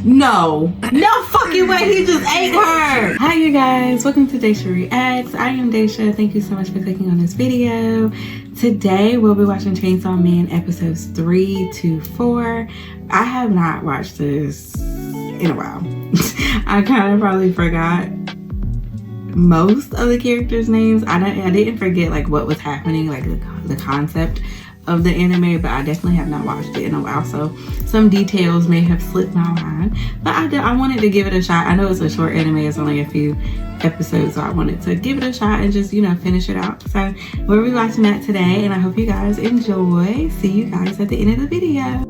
No fucking way, he just ate her. Hi you guys, welcome to Daisha Reacts. I am Daisha. Thank you so much for clicking on this video. Today we'll be watching Chainsaw Man episodes 3 to 4. I have not watched this in a while. I kind of probably forgot most of the characters' names. I didn't forget like what was happening, like the concept of the anime, but I definitely have not watched it in a while, so some details may have slipped my mind, but I wanted to give it a shot. I know it's a short anime, it's only a few episodes, so I wanted to give it a shot and just, you know, finish it out. So we'll be watching that today, and I hope you guys enjoy. See you guys at the end of the video.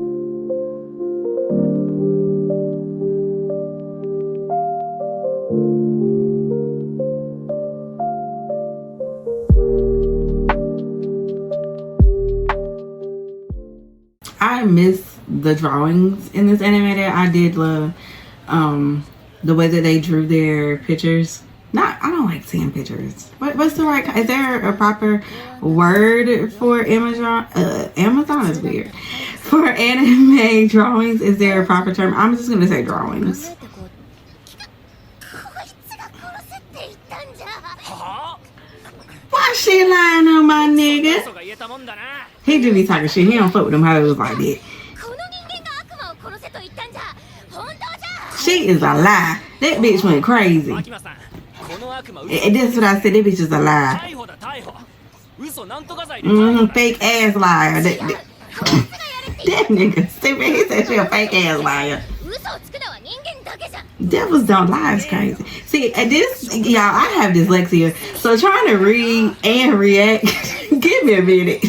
I miss the drawings in this anime. I did love the way that they drew their pictures. I don't like seeing pictures. What's the right? Is there a proper word for Amazon? Amazon is weird. For anime drawings, is there a proper term? I'm just gonna say drawings. Why she lying on my nigga? He do be talking shit. He don't fuck with them hoes like that. She is a lie. That bitch went crazy. And that's what I said. That bitch is a lie. Fake ass liar. That nigga stupid. He said she a fake ass liar. Devils don't lie is crazy. See, this, y'all, I have dyslexia, so trying to read and react, give me a minute.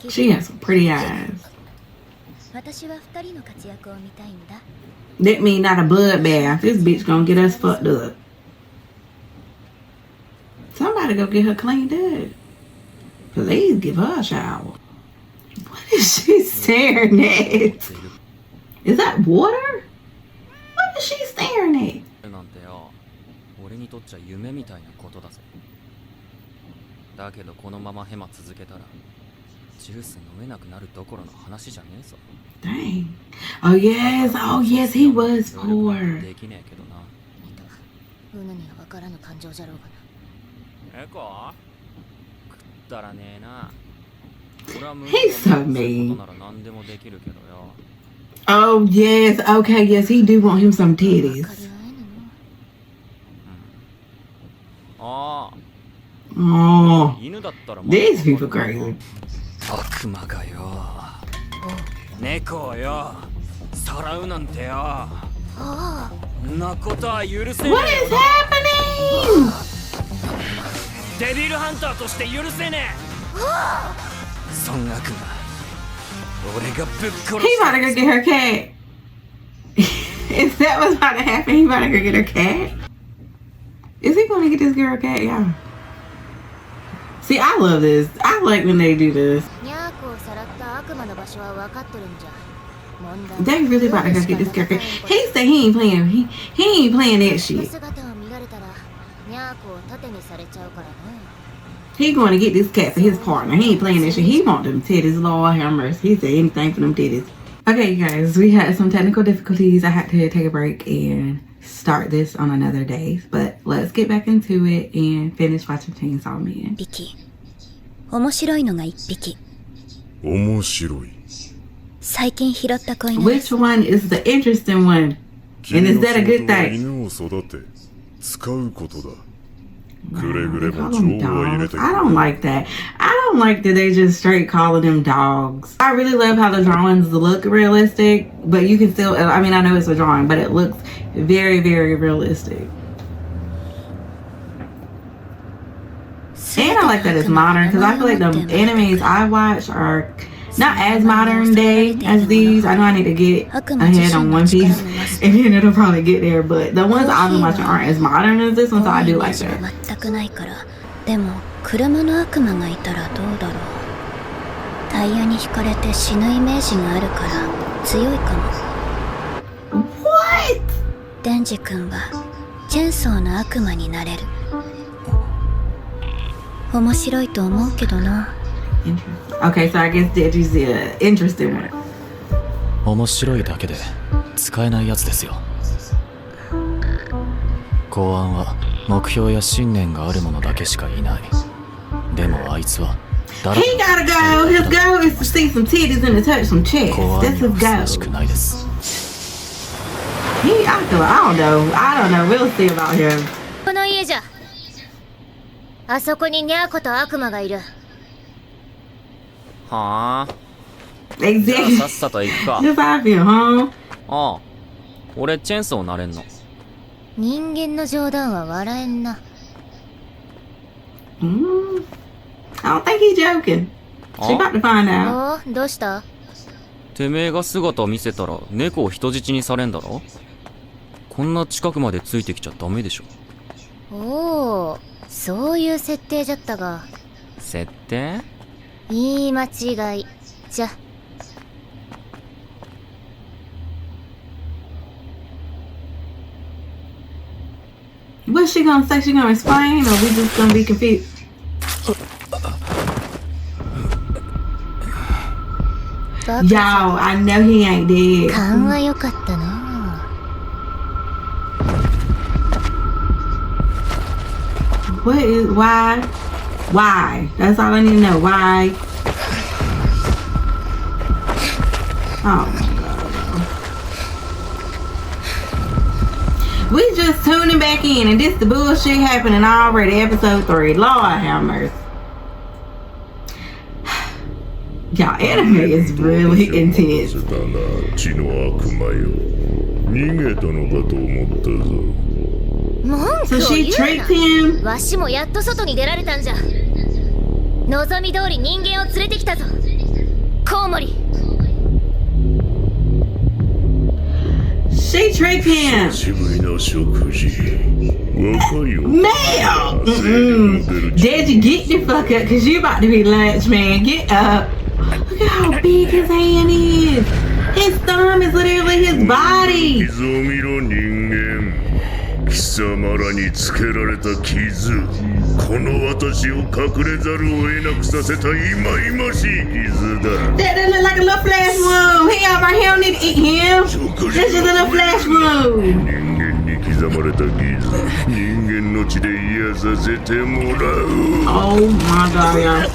She has some pretty eyes. That mean not a bloodbath. This bitch gonna get us fucked up. Somebody go get her cleaned up. Please give her a shower. What is she staring at? Is that water? What is she staring at? Dang. Oh yes, he was poor. He's so mean. Oh yes, okay, yes, he do want him some titties. Oh, these people crazy. What is happening? He about to go get her cat. Is that what's about to happen? He about to go get her cat? Is he going to get this girl a cat, y'all? See, I love this. I like when they do this. They really about to go get this girl cat. He said he ain't playing. He ain't playing that shit. He going to get this cat for his partner. He ain't playing that shit. He want them titties. Lord have mercy. He said anything for them titties. Okay, you guys, we had some technical difficulties. I had to take a break and start this on another day. But let's get back into it and finish watching Chainsaw Man. Which one is the interesting one? And is that a good thing? I don't like that. I don't like that they just straight calling them dogs. I really love how the drawings look realistic, but you can still, I mean, I know it's a drawing, but it looks very, very realistic. And I like that it's modern, because I feel like the animes I watch are not as modern day as these. I know I need to get ahead on One Piece and then it'll probably get there, but the ones I've been watching aren't as modern as this one, so I do like that. What? Denji-kun wa chainsaw no akuma ni nareru. 面白いと思うけどな。Okay, so I guess Denji's the interesting one. 面白いだけで使えないやつですよ。公安は目標や信念がある者だけしかいない。でもあいつは He gotta go. His goal is to see some titties and to touch some chest. 公 That's 安に his はふさわしく goal. ないです。I don't know. We'll see about him. この家じゃ。あそこにニャーコと悪魔がいる。はあ。 Exactly. さっさと行くか。 Just how I feel, huh? ああ。俺チェーンソーなれんの。人間の冗談は笑えんな。I don't think he's joking. She about to find out. おお、どうした？てめえが姿を見せたら猫を人質にされんだろ。こんな近くまでついてきちゃダメでしょ。おお、そういう設定じゃったが。設定？言い間違い。じゃ。What's she gonna say? She gonna explain, or we just gonna be confused? Y'all, I know he ain't dead. 勘は良かったな。What is why? Why? That's all I need to know. Why? Oh my god. We just tuning back in and this the bullshit happening already. Episode 3. Lord have mercy. Y'all, anime is really intense. So she tricked him? わしもやっと外に出られたんじゃ。望み通り人間を連れてきたぞ。コウモリ。She tricked him. Ma'am! Denji, get the fuck up, cause you about to be lunch, man. Get up. Look at how big his hand is. His thumb is literally his body. 貴様らにつけられた傷、この私を隠れざるを得なくさせた忌々しい傷だ。That look like a little flash wound. He alright, he don't need to eat him. That's just a little flash wound. 人間に刻まれた傷、人間の血で癒させてもらう。 Oh my god, y'all.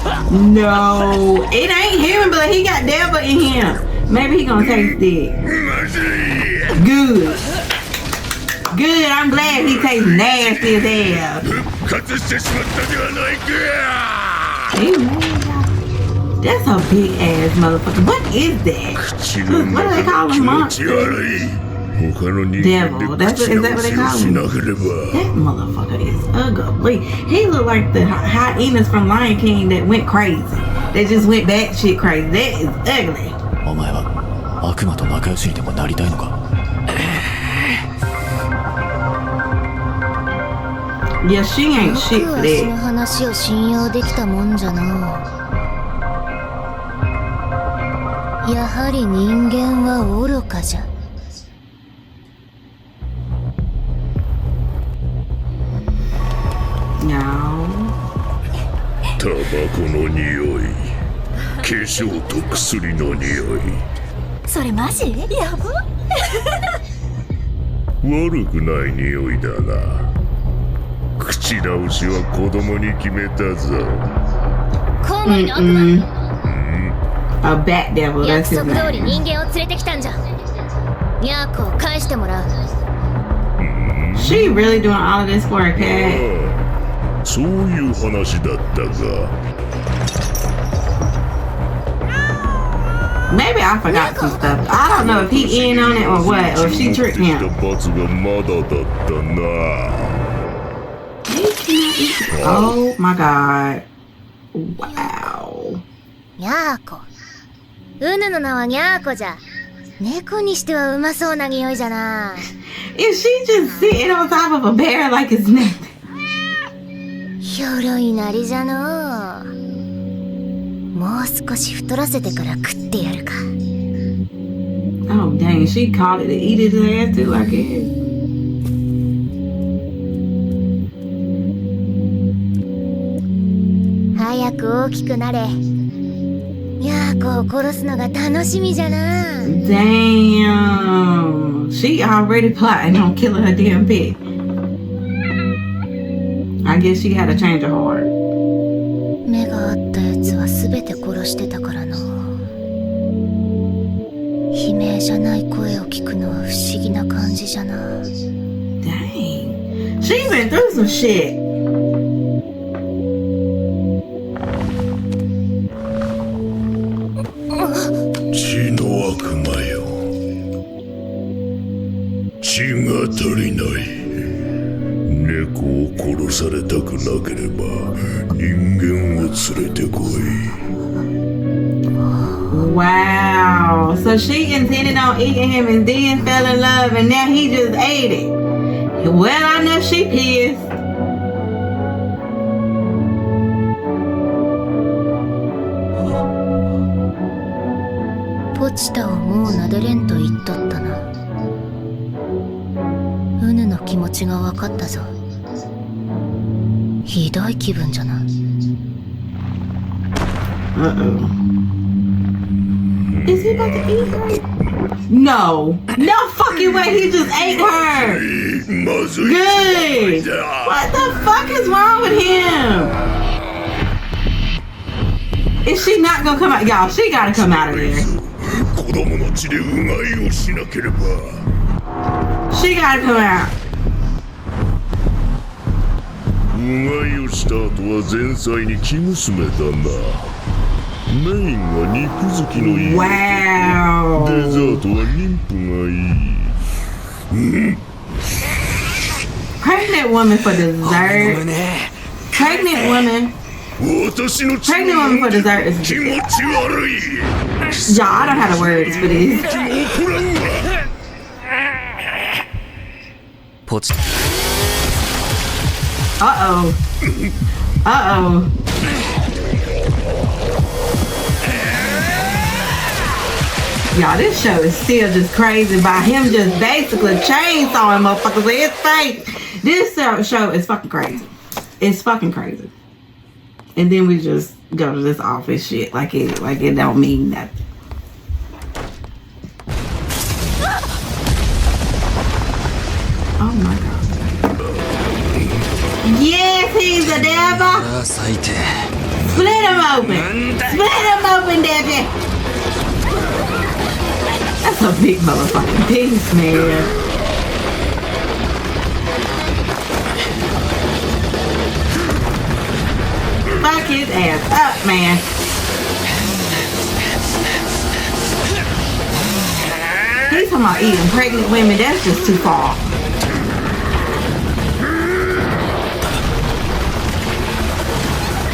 No. It ain't human blood. He got devil in him. Maybe he gonna taste it. まずい。 Good. Good, I'm glad he tastes nasty as hell. 復活してしまったではないか。 Hey, man, that's a big ass motherfucker. What is that? 口の What do they 中 call で him, 気持 monster? ち悪い。他の人間で Devil. That's 口 is 直 that what they しを call し him? なければ。 That motherfucker is ugly. He look like the hyenas from Lion King that went crazy. That just went batshit crazy. That is ugly. お前は悪魔と仲良しにでもなりたいのか。 Yeah, she ain't shit よく for わしの that. 話を信用できたもんじゃな。やはり人間は愚かじゃ。No. タバコの匂い、化粧と薬の匂い。それマジ？やば。悪くない匂いだな。口直しは子供に決めたぞ。コウモリの悪魔。 A bat devil. 約 That's his 束通り name. 人間を連れてきたんじゃ。ニャーコを返してもらう。 She really doing all of this for a cat. ああ、そういう話だったか。 Maybe I forgot some stuff. I don't know if he in on it or what, or if she tricked 持ってき him. た罰がまだだったな。 Oh my god. Wow. ニャーコ。うぬの名はニャーコじゃ。猫にしてはうまそうな匂いじゃな。 Is she just sitting on top of a bear like it's nothing? ひょろいなりじゃのう。もう少し太らせてから食ってやるか。 Oh dang, she called it to eat his ass too, I guess. 早く大きくなれ。ニャーコを殺すのが楽しみじゃな。Damn. She already plotting on killing her damn pet. I guess she had to change her heart. 目があったやつは全て殺してたからな。悲鳴じゃない声を聞くのは不思議な感じじゃな。 Dang. She's been through some shit. Wow. So she intended on eating him and then fell in love and now he just ate it. Well, I know she pissed. Pochita をもう撫でれんと言っとったな。うぬの気持ちが分かったぞ。ひどい気分じゃな。Uh-oh. Is he about to eat her? No. No fucking way. He just ate her. Good. What the fuck is wrong with him? Is she not gonna come out? Y'all, she gotta come out of there. She gotta come out. うがいをした後は前菜に生娘だな。メインは肉好きの家。Wow. デザートは妊婦がいい。Pregnant woman for dessert. Pregnant woman. Pregnant woman for dessert is. 気持ち悪い。 Y'all, I don't have the words for this. ポチ Uh-oh. Uh-oh. Y'all, this show is still just crazy by him just basically chainsawing motherfuckers with his face. This show is fucking crazy. It's fucking crazy. And then we just go to this office shit like it don't mean nothing. Oh my god. Yes, he's a devil. 最低 Split him open. Split him open, Debbie. That's a big motherfucking piece, man. Fuck his ass up, man. He's talking about eating pregnant women. That's just too far.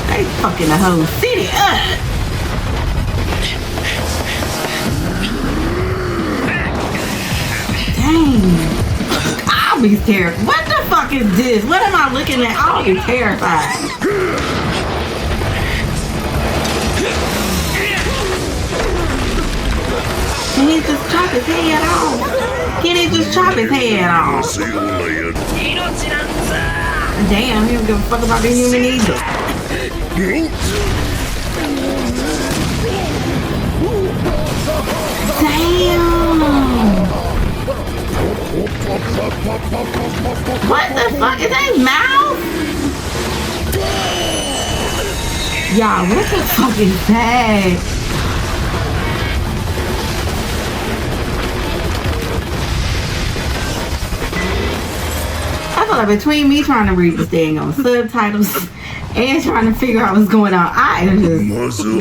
They fucking the whole city up. Dang. I'll be terrified. What the fuck is this? What am I looking at? I'll be terrified. Can he just chop his head off? Can he just chop his head off? Damn, he don't give a fuck about the human either. Damn. What the fuck? Is that his mouth? Y'all, what the fuck is that? I feel like between me trying to read this thing on subtitles and trying to figure out what's going on,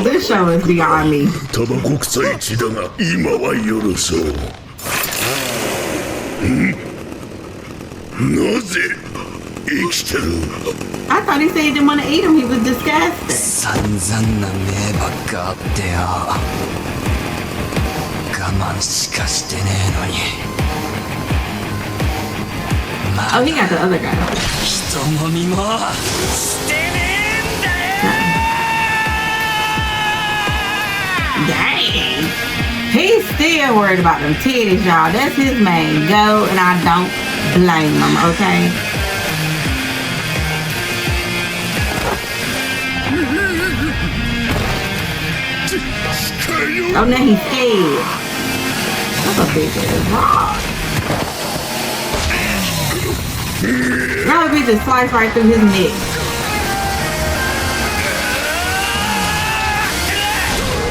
this show is beyond me. タバコ臭い血だが今は許そう。なぜ生きてる？ I thought he said he didn't want to eat him. He was disgusted. 散々な名ばっかあってよ我慢しかしてねえのに Oh, he got the other guy. 人混みもしてねえんだよ Dang. He's still worried about them titties, y'all. That's his main goal, and I don't blame him, okay? Oh, now he's scared. That's a big ass rock. That would be just slice right through his neck.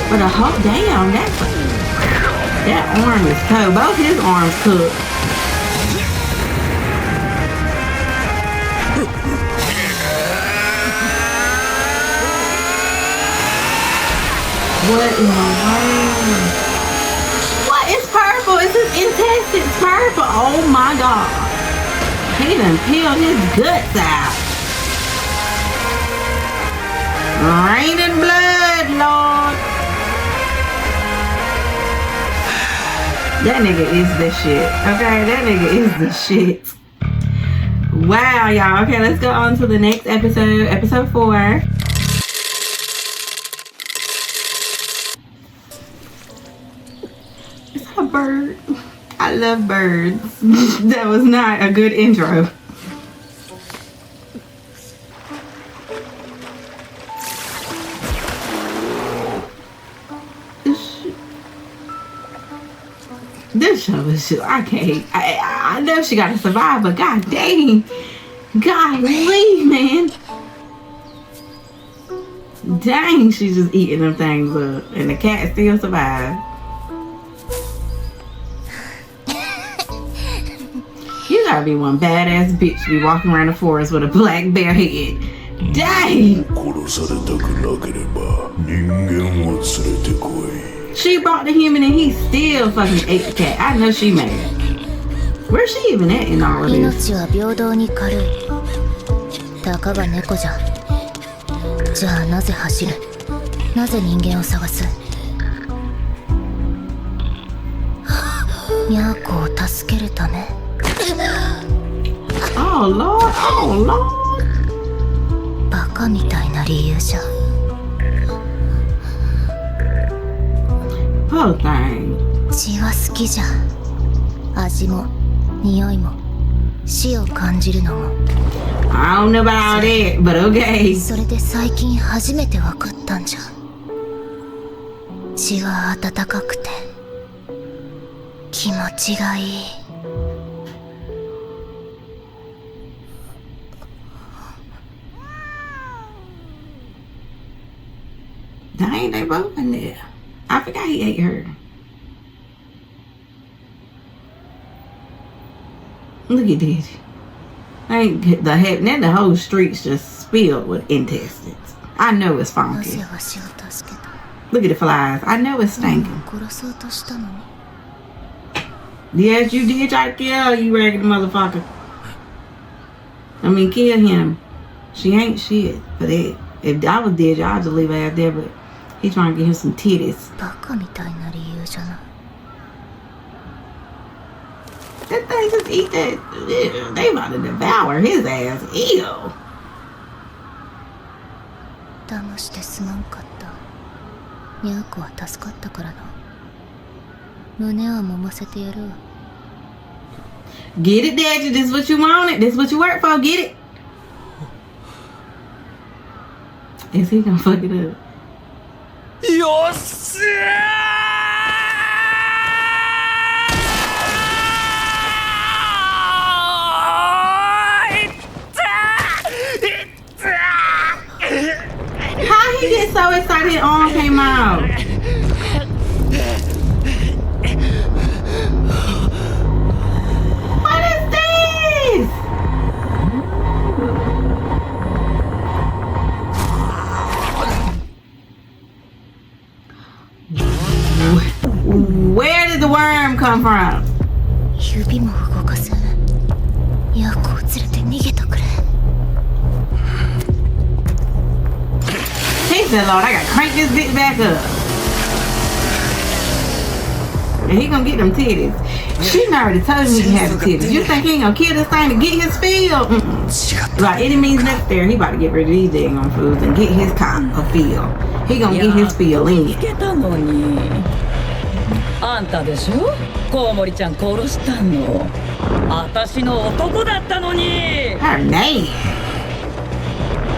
But a whole damn, that arm is cold. Both his arms cooked. What in the world? What is purple? It's his intestines purple. Oh my god. He done peeled his guts out. Raining blood, Lord. That nigga is the shit. Okay, that nigga is the shit. Wow, y'all. Okay, let's go on to the next episode. Episode 4. Is that a bird? I love birds. That was not a good intro. This show is just, I can't. I know she gotta survive, but god dang. Golly, man. Dang, she's just eating them things up. And the cat still survived. You gotta be one badass bitch to be walking around the forest with a black bear head. Dang! She brought the human and he still fucking ate the cat. I know she mad. Where's she even at in all of this? 命は平等に軽い。たかが猫じゃ。じゃあなぜ走る？なぜ人間を探す？ミャーコを助けるため。Oh Lord, oh Lord. バカみたいな理由じゃ。Oh dang. 血は好きじゃ。味も匂いも死を感じるのも。I don't know about all that, but okay. それで最近初めて分かったんじゃ。血は温かくて気持ちがいい。Dang, they both in there. I forgot he ate her. Look at this. Ain't the heck? Then the whole street's just spilled with intestines. I know it's な funky. ぜわしを助けた？ Look at the flies. I know it's stinking. 殺そうとしたのに。 Yes, you did try to kill her, you raggedy motherfucker. I mean, kill him. She ain't shit for that. If I was dead, I'd just leave her out there, but he trying to get him some titties. バカみたいな理由じゃない。 That thing just eat that. They about to devour his ass. Ew. 騙してすまんかった。ニャーコは助かったからな。胸は揉ませてやるわ。 Get it, Daddy. This is what you wanted. This is what you work for. Get it. Is he gonna fuck it up? よっしゃHow he get so excited his arm came out? What is this? Where did the worm come from? 指も動かせん。ニャーコを連れて逃げとくれ。 He said, Lord, I gotta crank this bitch back up. And he gonna get them titties. She already told me he had the titties. You think he ain't gonna kill this thing to get his feel? Like any means necessary, he about to get rid of these daggone fools and get his cock a feel. He gonna get his feel in. つけたのに。あんたでしょ？コウモリちゃん殺したの。私の男だったのに。Her name.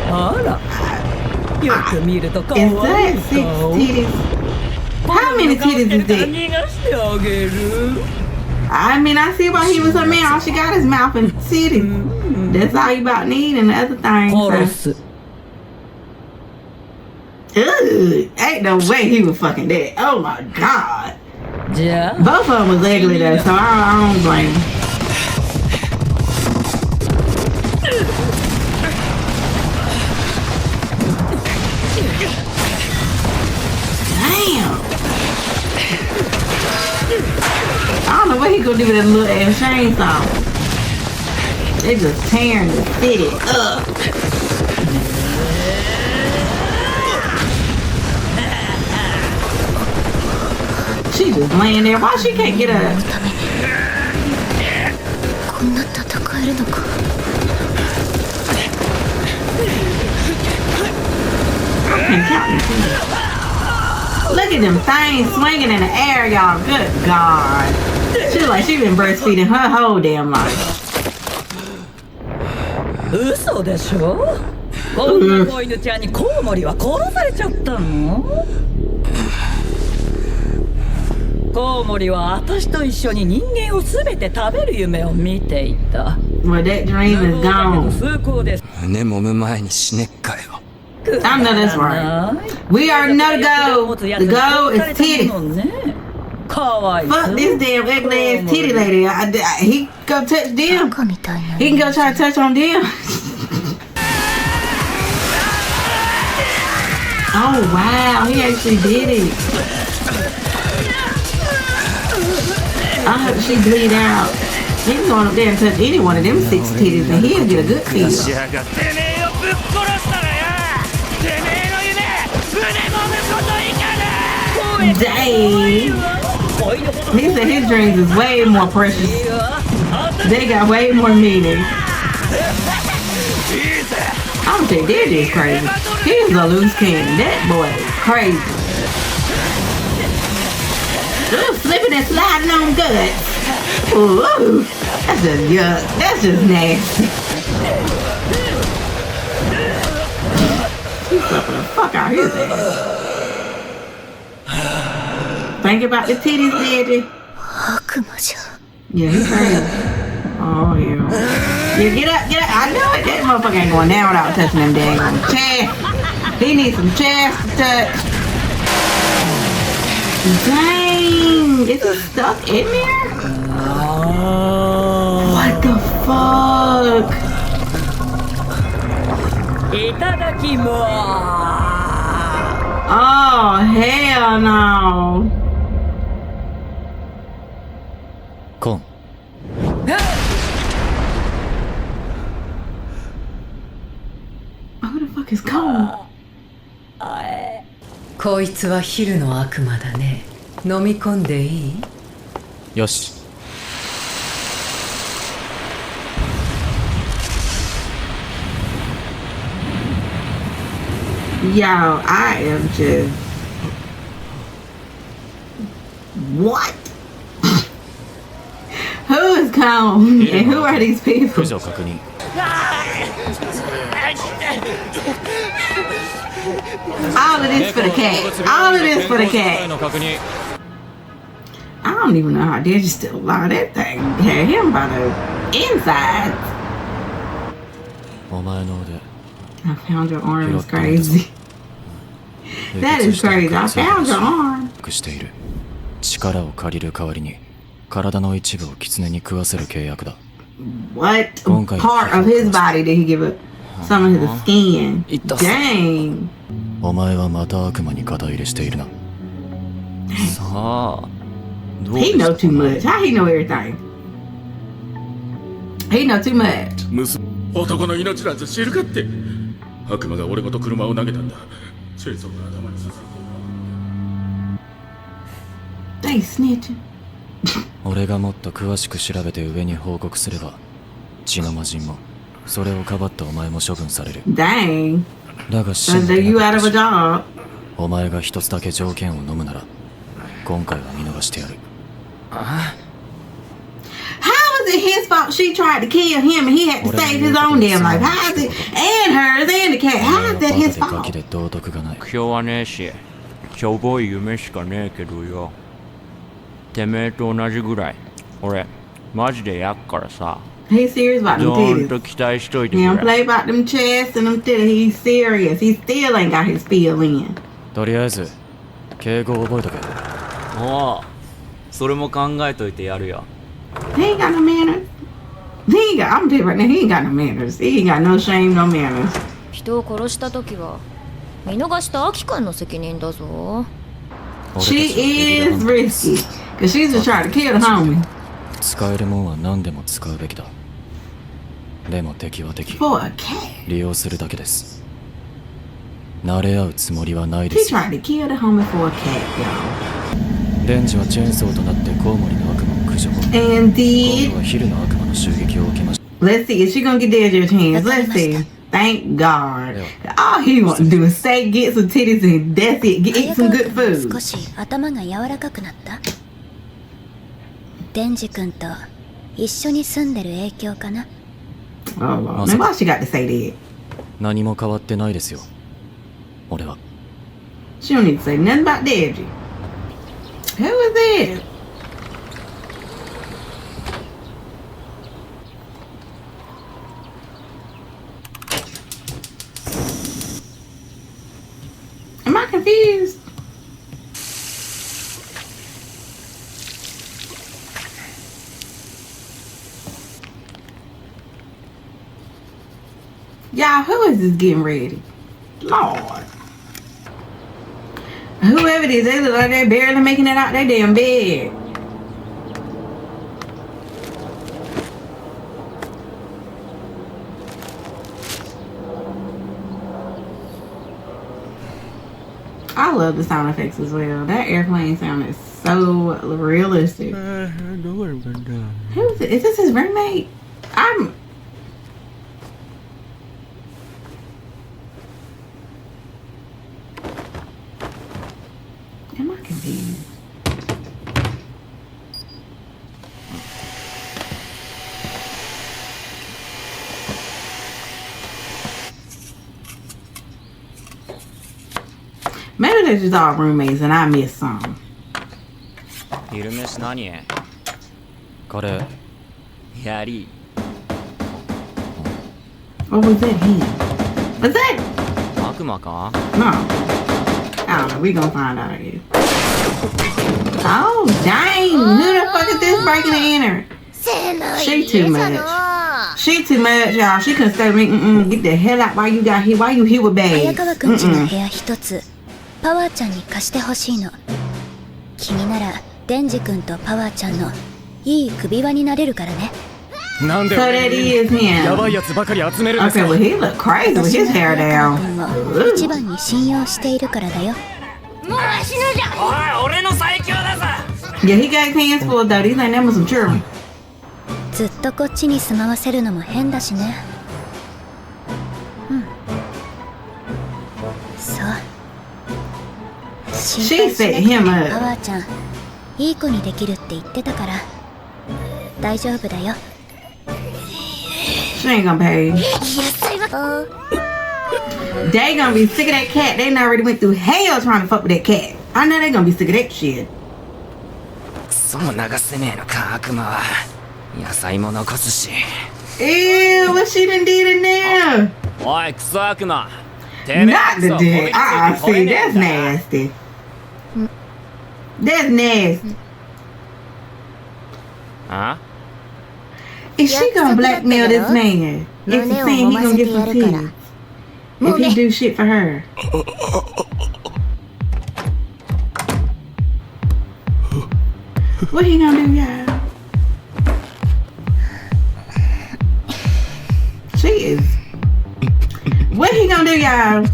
あら。よく見ると可愛い Is that 顔。 six titties? How many titties is that? 逃がしてあげる I mean, I see why he was a man. All she got is mouth and titties. That's all you about need and the other things. 殺す Ugh, ain't no way he was fucking that. Oh my god. じゃあ Both of them was ugly though, so I don't blame him. Damn. I don't know what he gonna do with that little ass chainsaw. They just tearing the city up. She just laying there. Why she can't get up? こんな戦えるのか Can't count them titties. Look at them things swinging in the air, y'all. Good God. She look like she been breastfeeding her whole damn life. 嘘でしょこんな子犬ちゃんにコウモリは殺されちゃったのコウモリは私と一緒に人間を全て食べる夢を見ていた Well, that dream is だけど gone. 崇高です胸揉む前に死ねっかよ I know that's right. We already know the goal. The goal is titty. かわいそう Fuck this damn ugly ass titty lady. He go touch them. バカみたいな He can go try to touch on them. Oh wow, he actually did it. I hope she bleed out. He can go up there and touch any one of them 6 titties and he'll get a good feel. てめえをぶっ殺したらよてめえの夢胸揉むこといかね Dang. He said his dreams is way more precious. They got way more meaning. I'm saying Denji is crazy. He's a loose cannon. That boy is crazy. Ooh, slipping and sliding on guts. Ooh, that's just yuck. That's just nasty. He's slapping the fuck out his ass. Think about the titties, Denji. 悪魔じゃ Yeah, he's crazy. Oh, yeah. Yeah, get up, get up. I know it. That motherfucker ain't going down without touching them dang chest. He needs some chest to touch. Dang. Is he stuck in there? What the fuck? いただきます Oh, hell no. コン Who the fuck is Cone? こいつは昼の悪魔だね。飲み込んでいい？よし Yo, I am just... What? Who is Cone? And who are these people? 駆除確認 All of this for the cat. All of this for the cat. の確認 I don't even know how Denji still alive. That thing had him by the inside. お前の腕 I found your arm is crazy. That is crazy. I found your arm. している力を借りる代わりに体の一部を狐に食わせる契約だ What part of his body did he give up? Some of his skin. Dang. お前はまた悪魔に肩入れしているなさあどう He で know す too much. How he know everything? He know too much. 男の命なんて知るかって悪魔が俺ごと車を投げたんだチェイソーが頭に刺さって They snitching. 俺がもっと詳しく調べて上に報告すれば血の魔人もそれをかばったお前も処分される Dang. だが So they you out of a job. お前が一つだけ条件を飲むなら今回は見逃してやる How is it his fault she tried to kill him and he had to save his own damn life? How is it? And hers and the cat. How is that his バカでガ fault? キで道徳がない目標はねえししょぼい夢しかねえけどよ。てめえと同じぐらい俺マジでやっからさ。 He's serious about them どーん titties. と期待しといて He く don't れ。 play about them chests and them titties. He's serious. He still ain't got his feel in. とりあえず敬語を覚えとけ。おう、それも考えといてやるよ。 He ain't got no manners. He ain't got, I'm telling you right now, he ain't got no manners. He ain't got no shame, no manners. 人を殺した時は見逃したアキ君の責任だぞ。 She is risky. Cause she's just trying to kill the homie. 使えるもんは何でも使うべきだ。でも敵は敵。 For a cat. 利用するだけです。慣れ合うつもりはないで She すよ。 tried to kill the homie for a cat, y'all. デンジはチェーンソーとなってコウモリの悪魔を駆除。 And 今 did. 度はヒルの悪魔の襲撃を受けました。 Let's see, is she gonna get Denji a chance? Let's see. Thank God. All he wants to do is say, get some titties and that's it. Eat some good 少 food. し頭が柔らかくなった。デンジ君と一緒に住んでる影響かな。 Oh Lord. Now why she got to say that? 何も変わってないですよ。俺は。 She don't need to say nothing about Denji. Who is that? Am I confused? Y'all, who is this getting ready? Lord. Whoever it is, they look like they're barely making it out their damn bed. I love the sound effects as well. That airplane sound is so realistic. Who is it? Is this his roommate? Am I confused? Maybe they're just all roommates and I missed some. 昼飯何？カレー。やり。 What was that him? Was that? 悪魔か？ No. I don't know. We gonna find out, I guess. Oh, dang. Who the fuck is this breaking and entering? She too much. She too much, y'all. She couldn't stay with me. Get the hell out while you got here. Why you here with 早 bags? 川くんちの部屋一つパワーちゃんに貸してほしいの。君ならデンジ君とパワーちゃんのいい首輪になれるからね。なんで So that is him. やばいやつばかり集めるんです Okay, か。 well, he look crazy with 私 his が hair 早川 down. 君を一番に信用しているからだよ。 Yeah, he got his hands full, though. These ain't never some children. ずっとこっちに住まわせるのも変だしね。そう。 She 心 set 配しなくて him パ up. ワーちゃんいい子にできるって言ってたから大丈夫だよ。 She ain't gonna pay. 野菜は They gonna be sick of that cat. They done already went through hell trying to fuck with that cat. I know they gonna be sick of that shit. クソも流せねえのか悪魔は。野菜も残すし。 Ew, what she done did in there? おいクソ悪魔。てめえ Not the こそ dick. こびりつい See, て吠え that's ねえんだ。 nasty. That's nasty. あ？ Is she gonna blackmail this man? If he's saying he gonna get some titties. If he do shit for her. What he gonna do, y'all? She is. What he gonna do, y'all?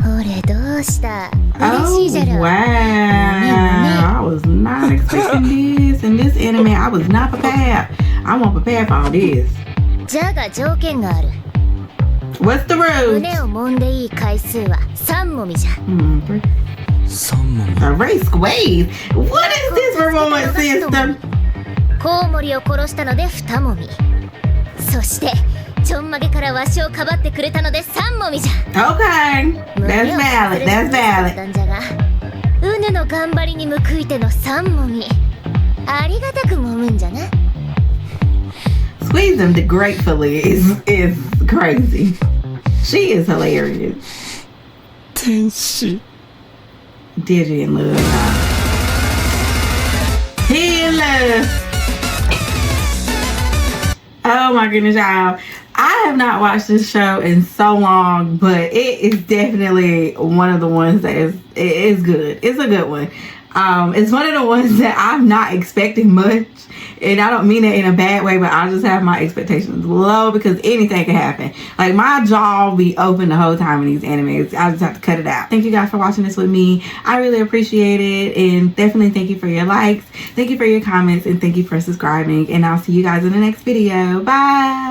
俺どうした嬉し Oh いじゃろ。 wow! I was not expecting this. In this anime, I was not prepared. I wasn't prepared for all this. じゃが条件がある。 What's the rules? 胸を揉んでいい回数は3もみじゃ。 3問。 A race squeeze? What is this reward system? コウモリを殺したので2もみ。そしてちょんまげからわしをかばってくれたので三もみじゃ。 Okay, that's valid. That's valid. だんじゃが、うぬの頑張りに報いての三もみ。ありがたく揉むんじゃな。 Squeeze them gratefully is crazy. She is hilarious. 天使 Denji in love. He in love. Oh my goodness, y'all. I have not watched this show in so long, but it is definitely one of the ones that is good. It's a good one. It's one of the ones that I'm not expecting much, and I don't mean it in a bad way, but I just have my expectations low because anything can happen. Like, my jaw will be open the whole time in these animes. I just have to cut it out. Thank you guys for watching this with me. I really appreciate it, and definitely thank you for your likes, thank you for your comments, and thank you for subscribing, and I'll see you guys in the next video. Bye.